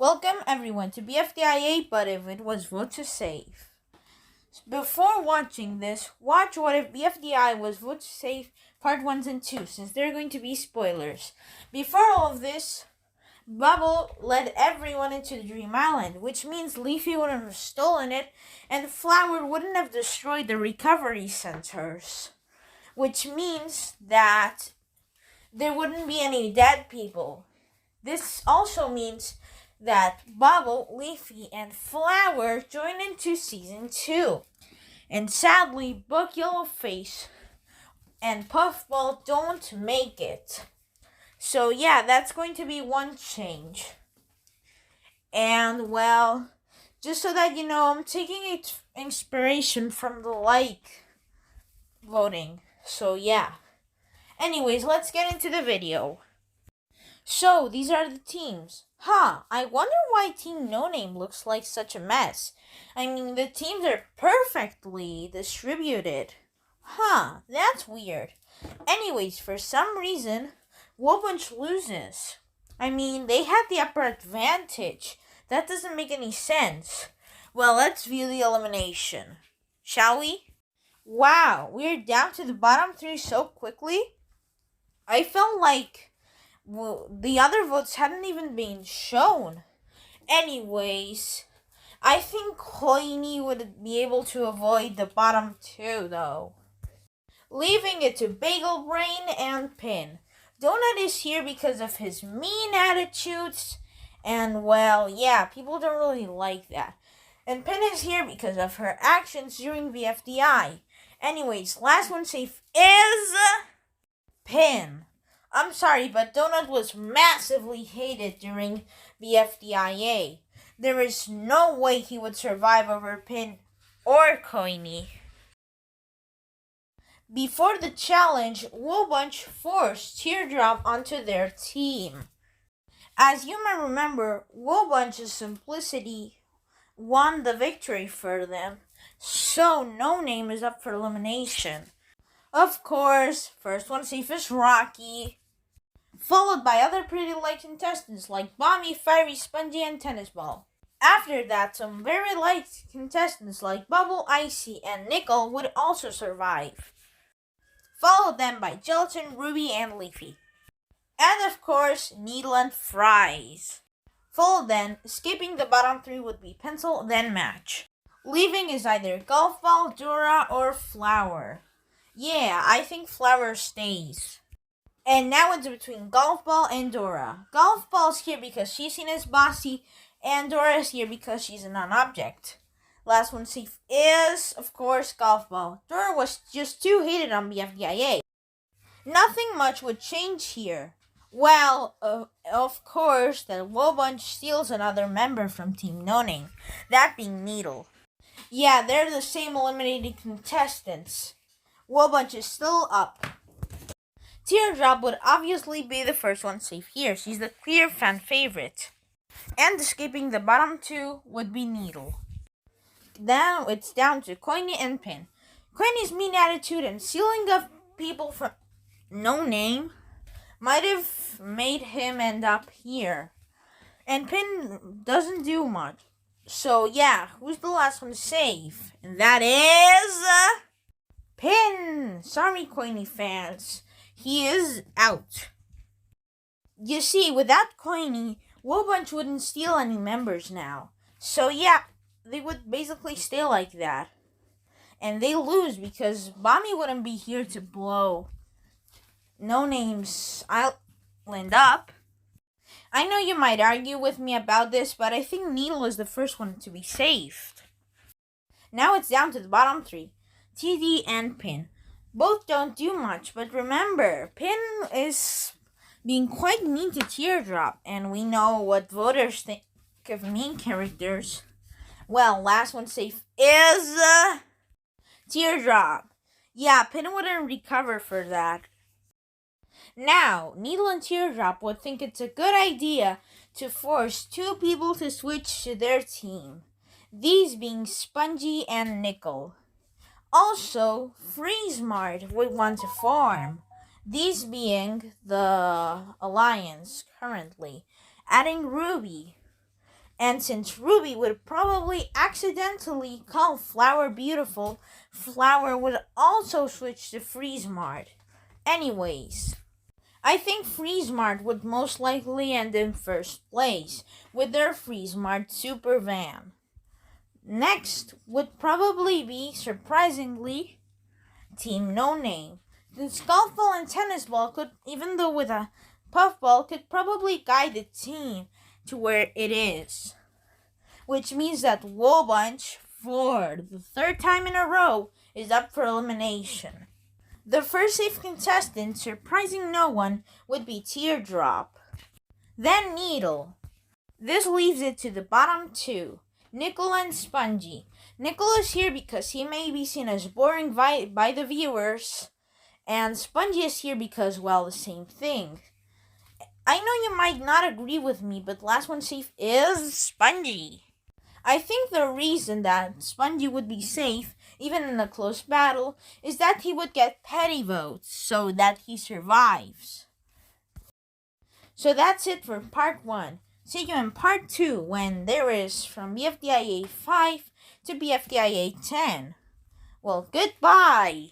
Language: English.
Welcome everyone to BFDIA, but if it was vote to save. Before watching this, watch What If BFDI was vote to save part 1 and 2, since they're going to be spoilers. Before all of this, Bubble led everyone into the Dream Island, which means Leafy wouldn't have stolen it, and Flower wouldn't have destroyed the recovery centers. Which means that there wouldn't be any dead people. This also means that Bubble, Leafy, and Flower join into Season 2. And sadly, Book Yellowface and Puffball don't make it. So yeah, that's going to be one change. And well, just so that you know, I'm taking inspiration from the like voting. So yeah. Anyways, let's get into the video. So, these are the teams. I wonder why Team No Name looks like such a mess. I mean, the teams are perfectly distributed. That's weird. Anyways, for some reason, Wobunch loses. I mean, they had the upper advantage. That doesn't make any sense. Well, let's view the elimination. Shall we? Wow, we're down to the bottom 3 so quickly. I felt like the other votes hadn't even been shown. Anyways, I think Coiny would be able to avoid the bottom 2 though. Leaving it to Bagel Brain and Pin. Donut is here because of his mean attitudes, and well, yeah, people don't really like that. And Pin is here because of her actions during BFDI. Anyways, last one safe is Pin. I'm sorry, but Donut was massively hated during BFDIA. There is no way he would survive over Pin or Coiny. Before the challenge, Wobunch forced Teardrop onto their team. As you might remember, Wobunch's simplicity won the victory for them, so No Name is up for elimination. Of course, first one safe is Rocky, followed by other pretty light contestants like Bommy, Fiery, Spongy, and Tennis Ball. After that, some very light contestants like Bubble, Icy, and Nickel would also survive. Followed then by Gelatin, Ruby, and Leafy. And of course, Needle and Fries. Followed then, escaping the bottom 3 would be Pencil, then Match. Leaving is either Golf Ball, Dora, or Flower. Yeah, I think Flower stays. And now it's between Golf Ball and Dora. Golf Ball's here because she's seen as bossy, and Dora's here because she's a non-object. Last one safe is, of course, Golf Ball. Dora was just too hated on BFDIA. Nothing much would change here. Well, of course, that Wobunch steals another member from Team No Name, that being Needle. Yeah, they're the same eliminated contestants. Wobunch is still up. Teardrop would obviously be the first one safe here. She's the clear fan favorite. And escaping the bottom 2 would be Needle. Now it's down to Coiny and Pin. Coiny's mean attitude and sealing of people from No Name might have made him end up here. And Pin doesn't do much. So yeah, who's the last one safe? And that is Pin! Sorry, Coiny fans. He is out. You see, without Coiny, Wobunch wouldn't steal any members now. So yeah, they would basically stay like that. And they lose because Bommy wouldn't be here to blow No Name's island up. I know you might argue with me about this, but I think Needle is the first one to be saved. Now it's down to the bottom 3, TD and Pin. Both don't do much, but remember, Pin is being quite mean to Teardrop, and we know what voters think of mean characters. Well, last one safe is Teardrop. Yeah, Pin wouldn't recover for that. Now, Needle and Teardrop would think it's a good idea to force 2 people to switch to their team, these being Spongy and Nickel. Also, Freeze Mart would want to form, these being the alliance currently, adding Ruby. And since Ruby would probably accidentally call Flower beautiful, Flower would also switch to Freeze Mart. Anyways, I think Freeze Mart would most likely end in first place with their Freeze Mart Super Van. Next would probably be, surprisingly, Team No Name. Since golf ball and tennis ball could, even though with a puffball, could probably guide the team to where it is. Which means that Wool Bunch, for the third time in a row, is up for elimination. The first safe contestant, surprising no one, would be Teardrop. Then Needle. This leaves it to the bottom two, Nickel and Spongy. Nickel is here because he may be seen as boring by the viewers, and Spongy is here because, well, the same thing. I know you might not agree with me, but last one safe is Spongy. I think the reason that Spongy would be safe, even in a close battle, is that he would get petty votes so that he survives. So that's it for part 1. See you in part 2 when there is from BFDIA 5 to BFDIA 10. Well, goodbye!